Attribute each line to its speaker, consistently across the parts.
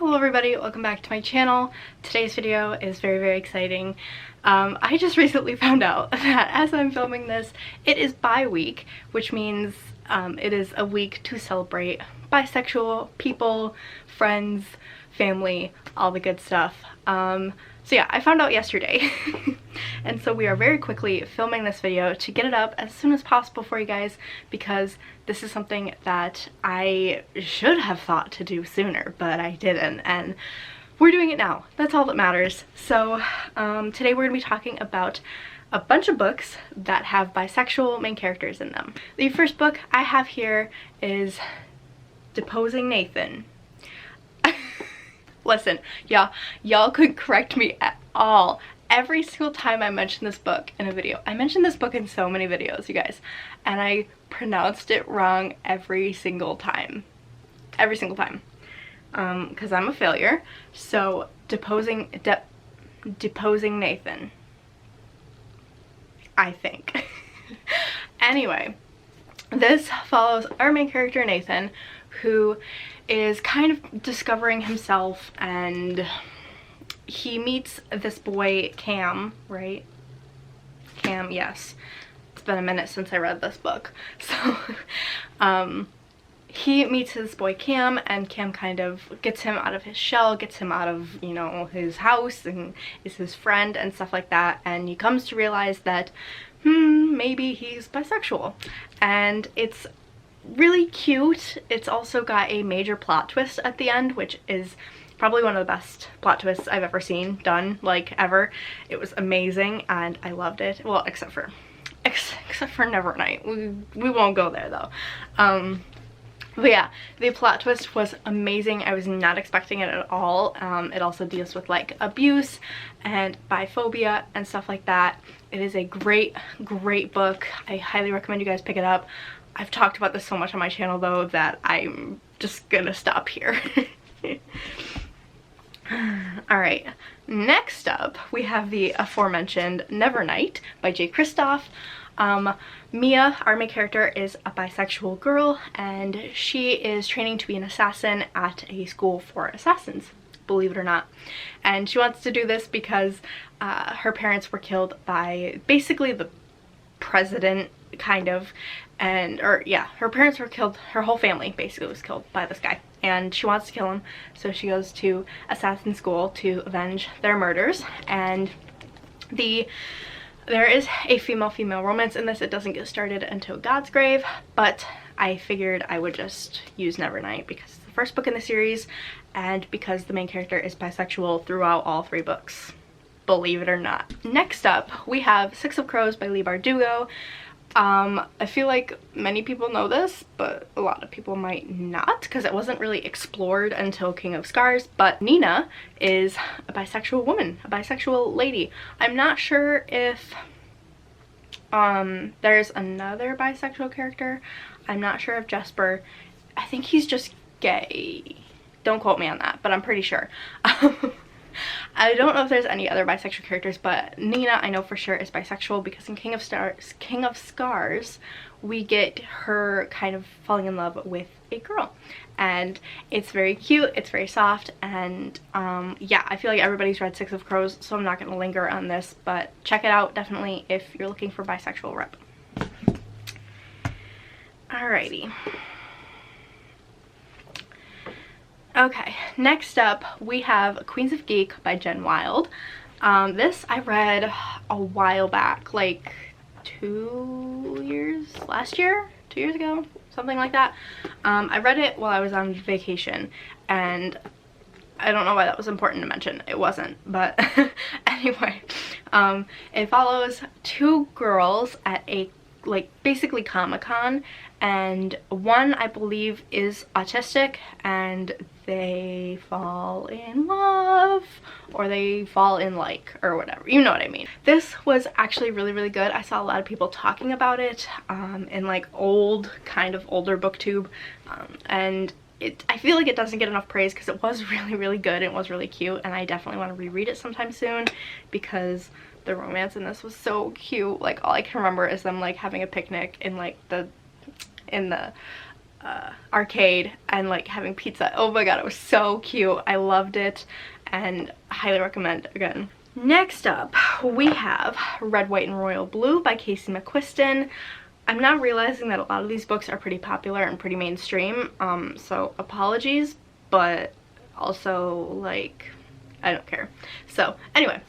Speaker 1: Hello everybody, welcome back to my channel. Today's video is very exciting. I just recently found out that as I'm filming this, it is bi-week, which means it is a week to celebrate bisexual people, friends, family, all the good stuff. So yeah, I found out yesterday. And so we are very quickly filming this video to get it up as soon as possible for you guys, because this is something that I should have thought to do sooner, but I didn't, and we're doing it now. That's all that matters. So today we're going to be talking about a bunch of books that have bisexual main characters in them. The first book I have here is Deposing Nathan. Listen, y'all couldn't correct me at all. Every single time I mention this book in a video. I mentioned this book in so many videos, you guys, and I pronounced it wrong every single time. Every single time. Because I'm a failure. So, Deposing Nathan. I think. Anyway, this follows our main character Nathan, who is kind of discovering himself, and he meets this boy Cam, right? Cam, yes. It's been a minute since I read this book. So he meets this boy Cam, and Cam kind of gets him out of his shell, gets him out of, you know, his house, and is his friend and stuff like that, and he comes to realize that maybe he's bisexual. And it's really cute. It's also got a major plot twist at the end, which is probably one of the best plot twists I've ever seen done, like, ever. It was amazing and I loved it. Well, except for Nevernight. We won't go there though. But yeah, the plot twist was amazing. I was not expecting it at all. It also deals with like abuse and biphobia and stuff like that. It is a great book. I highly recommend you guys pick it up. I've talked about this so much on my channel though that I'm just gonna stop here. Alright, next up we have the aforementioned Nevernight by J. Kristoff. Mia, our main character, is a bisexual girl, and she is training to be an assassin at a school for assassins, believe it or not. And she wants to do this because her parents were killed by basically the president, kind of, her parents were killed. Her whole family basically was killed by this guy, and she wants to kill him, so she goes to assassin school to avenge their murders. And there is a female-female romance in this. It doesn't get started until God's Grave, but I figured I would just use Nevernight because it's the first book in the series, and because the main character is bisexual throughout all three books, believe it or not. Next up, we have Six of Crows by Leigh Bardugo. I feel like many people know this, but a lot of people might not, because it wasn't really explored until King of Scars. But Nina is a bisexual woman, a bisexual lady. I'm not sure if there's another bisexual character. I'm not sure if Jesper, I think he's just gay. Don't quote me on that, but I'm pretty sure. I don't know if there's any other bisexual characters, but Nina I know for sure is bisexual, because in King of Scars we get her kind of falling in love with a girl, and it's very cute, it's very soft, and yeah, I feel like everybody's read Six of Crows, so I'm not going to linger on this, but check it out definitely if you're looking for bisexual rep. Alrighty. Okay, next up we have Queens of Geek by Jen Wilde. This I read a while back, like 2 years ago, something like that. I read it while I was on vacation, and I don't know why that was important to mention. It wasn't, but anyway, it follows two girls at a, like, basically Comic-Con, and one I believe is autistic, and they fall in love, or they fall in like, or whatever, you know what I mean. This was actually really good. I saw a lot of people talking about it in like kind of older booktube, and I feel like it doesn't get enough praise because it was really good, and it was really cute, and I definitely want to reread it sometime soon because the romance in this was so cute. Like, all I can remember is them like having a picnic in like the arcade and like having pizza. Oh my god, it was so cute. I loved it and highly recommend again. Next up, we have Red, White, and Royal Blue by Casey McQuiston. I'm now realizing that a lot of these books are pretty popular and pretty mainstream, so apologies, but also, like, I don't care. So, anyway,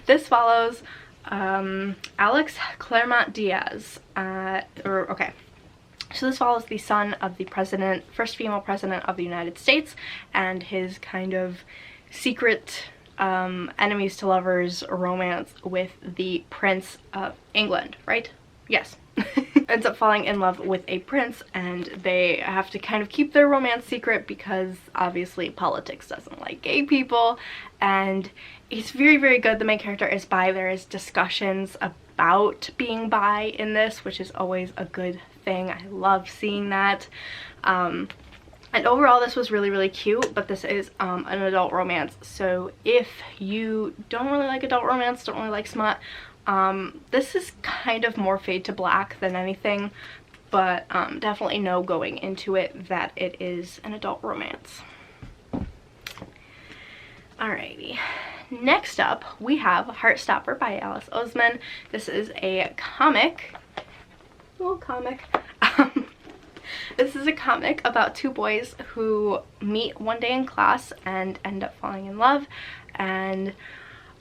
Speaker 1: this follows Alex Claremont Diaz, okay. So this follows the son of the first female president of the United States, and his kind of secret enemies to lovers romance with the Prince of England, right? Yes. Ends up falling in love with a prince, and they have to kind of keep their romance secret because obviously politics doesn't like gay people, and it's very, very good. The main character is bi. There is discussions about being bi in this, which is always a good thing. I love seeing that. And overall this was really, really cute, but this is an adult romance, so if you don't really like adult romance, don't really like smut, this is kind of more fade to black than anything, but definitely know going into it that it is an adult romance. Alrighty. Next up, we have Heartstopper by Alice Oseman. This is a comic, little comic. This is a comic about two boys who meet one day in class and end up falling in love, and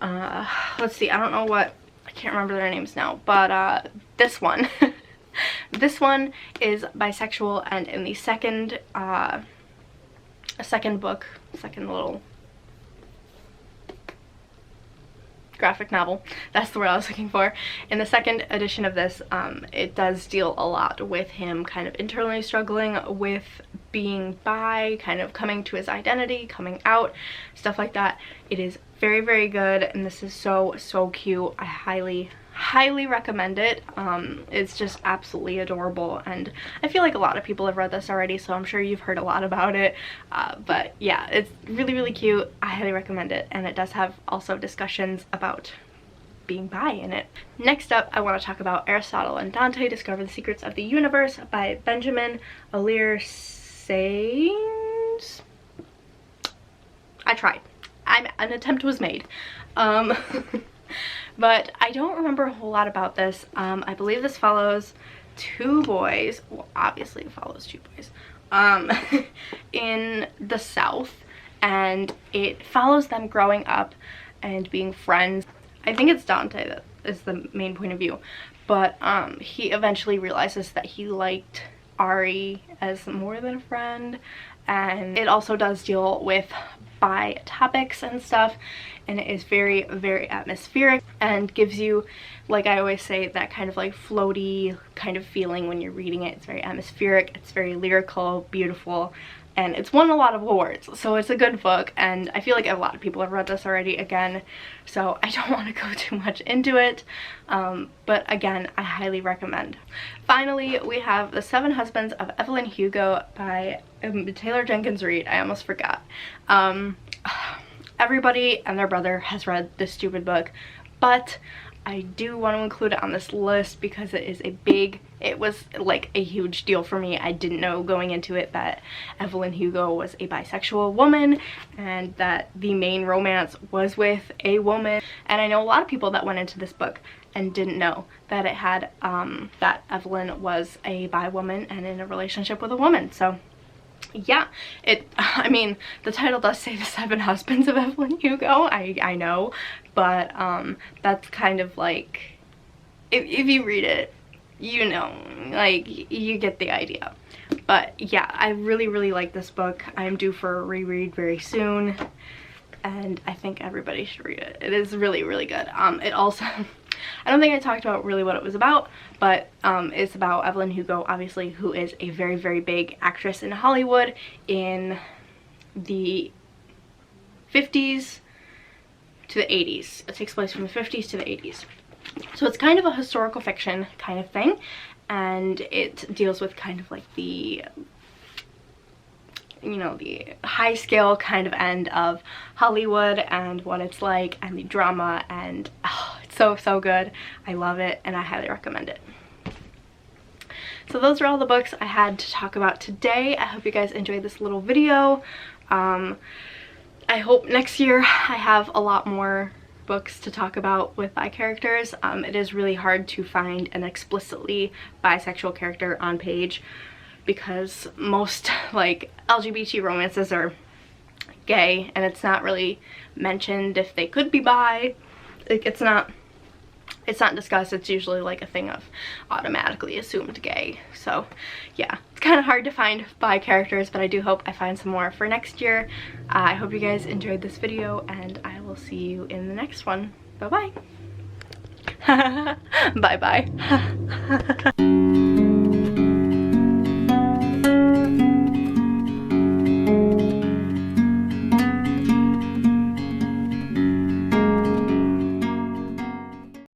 Speaker 1: let's see, I don't know what, I can't remember their names now, but this one this one is bisexual, and in the second second little graphic novel, that's the word I was looking for. In the second edition of this, it does deal a lot with him kind of internally struggling with being bi, kind of coming to his identity, coming out, stuff like that. It is very, very good, and this is so, so cute. I highly recommend it. It's just absolutely adorable, and I feel like a lot of people have read this already, so I'm sure you've heard a lot about it, but yeah, it's really, really cute. I highly recommend it, and it does have also discussions about being bi in it. Next up, I want to talk about Aristotle and Dante Discover the Secrets of the Universe by Benjamin Alir Sains. I tried. An attempt was made. But I don't remember a whole lot about this. I believe this follows two boys, well, obviously it follows two boys, in the South, and it follows them growing up and being friends. I think it's Dante that is the main point of view, but he eventually realizes that he liked Ari as more than a friend, and it also does deal with bi topics and stuff, and it is very, very atmospheric and gives you, like I always say, that kind of like floaty kind of feeling when you're reading it. It's very atmospheric, it's very lyrical, beautiful, and it's won a lot of awards, so it's a good book, and I feel like a lot of people have read this already again, so I don't want to go too much into it, but again, I highly recommend. Finally, we have The Seven Husbands of Evelyn Hugo by Taylor Jenkins Reid. I almost forgot. Everybody and their brother has read this stupid book, but I do want to include it on this list because it was like a huge deal for me. I didn't know going into it that Evelyn Hugo was a bisexual woman and that the main romance was with a woman. And I know a lot of people that went into this book and didn't know that it had, that Evelyn was a bi woman and in a relationship with a woman. So yeah, I mean, the title does say The Seven Husbands of Evelyn Hugo, I know, but that's kind of like, if you read it, you know, like, you get the idea. But yeah, I really, really like this book. I'm due for a reread very soon, and I think everybody should read it. It is really, really good. It also, I don't think I talked about really what it was about, but it's about Evelyn Hugo, obviously, who is a very, very big actress in Hollywood in the 50s to the 80s. It takes place from the 50s to the 80s. So it's kind of a historical fiction kind of thing, and it deals with kind of like the, you know, the high scale kind of end of Hollywood and what it's like, and the drama, and oh, it's so, so good. I love it, and I highly recommend it. So those are all the books I had to talk about today. I hope you guys enjoyed this little video. I hope next year I have a lot more books to talk about with bi characters. It is really hard to find an explicitly bisexual character on Page because most like LGBT romances are gay and it's not really mentioned if they could be bi. Like, it's not discussed. It's usually like a thing of automatically assumed gay. So yeah, it's kind of hard to find bi characters, but I do hope I find some more for next year. I hope you guys enjoyed this video and I will see you in the next one. Bye bye. Bye bye.